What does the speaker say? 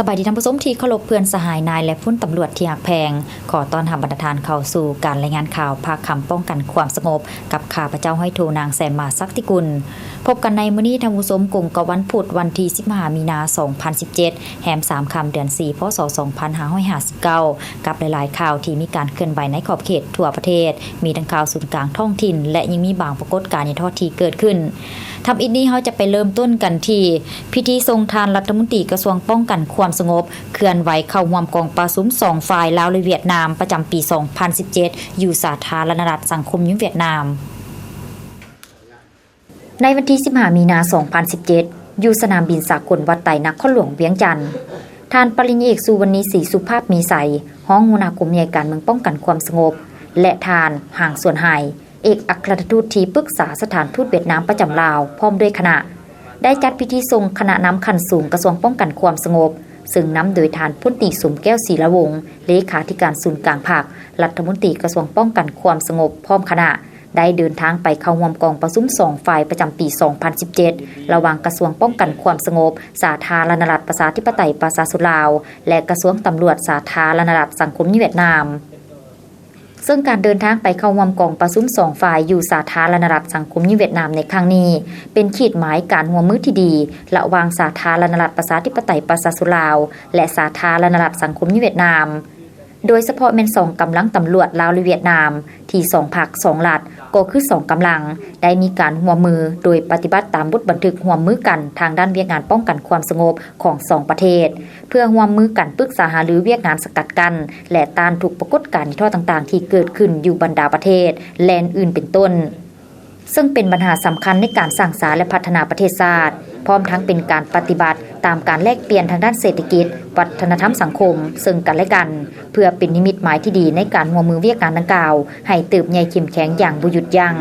สบายดีท่านผู้ชมที่เคารพเพื่อนสหายนายและผู้ตำรวจที่หักแพงขอต้อนรับบรรดาเข้าสู่การรายงานข่าวภาคคำป้องกันความสงบกับข้าพเจ้าห้อยโทนางแซมมาศักดิ์กุลพบกันในมื้อนี้ท่านผู้ชมกงกับวันพุธวันที่15มีนาคม2017แฮม3ค่ำเดือน4พศ2559กับหลายๆข่าวที่มีการเคลื่อนไหวในขอบเขตทั่วประเทศมีทั้งข่าวศูนย์กลางท้องถิ่นและยังมีบางปรากฏการณ์ในทอดที่เกิดขึ้นทำอีกนี้เราจะไปเริ่มต้นกันที่พิธีทรงทานรัฐมนตรีกระทรวงป้องกันความสงบเคลื่อนไหวเข้าร่วมกองประชุม2ฝ่ายลาวและเวียดนามประจำปี 2017 อยู่สาธารณรัฐสังคมยุเวียดนามในวันที่15มีนาคม2017อยู่สนามบินสากลวัดไต่นครหลวงเวียงจันทน์ท่านปริญญาเอกสุวรรณีศรีสุภาพมีใสห้องหัวหน้ากรมใหญ่การเมืองป้องกันความสงบและท่านห่างส่วนหายเอกอัครราชทูตที่ปรึกษาสถานทูตเวียดนามประจำลาวพร้อมด้วยคณะได้จัดพิธีทรงคณะนำขั้นสูงกระทรวงป้องกันความสงบซึ่งนำโดยทานพลตรีสมแก้วศรีละวงศ์เลขาธิการศูนย์กลางภาครัฐมนตรีกระทรวงป้องกันความสงบพร้อมคณะได้เดินทางไปเข้าร่วมกองประชุม2ฝ่ายประจำปี 2017 ระหว่างกระทรวงป้องกันความสงบสาธารณรัฐประชาธิปไตยประชาชนลาวและกระทรวงตำรวจสาธารณรัฐสังคมเวียดนามซึ่งการเดินทางไปเข้าร่วมกองประชุม2ฝ่ายอยู่สาธารณรัฐสังคมเวียดนามในครั้งนี้เป็นขีดหมายการร่วมมือที่ดีระหว่างสาธารณรัฐประชาธิปไตยประชาชนลาวและสาธารณรัฐสังคมเวียดนามโดยเฉพาะแม่น2กำลังตำรวจลาวและเวียดนามที่2ภาค2รัฐก็คือ2กำลังได้มีการร่วมมือโดยปฏิบัติตามบทบันทึกร่วมมือกันทางด้านเวียกงานป้องกันความสงบของ2ประเทศเพื่อร่วมมือกันปรึกษาหารือเวียกงานสกัดกั้นและต้านทุกปรากฏการณ์ทั่วต่างๆที่เกิดขึ้นอยู่บรรดาประเทศและอื่นเป็นต้นซึ่งเป็นปัญหาสำคัญในการสร้างสรรค์และพัฒนาประเทศชาติพร้อมทั้งเป็นการปฏิบัติตามการแลกเปลี่ยนทางด้านเศรษฐกิจวัฒนธรรมสังคมซึ่งกันและกันเพื่อเป็นนิมิตหมายที่ดีในการร่วมมือเวียกงานดังกล่าวให้เติบใหญ่เข้มแข็งอย่างบ่หยุดยั้ง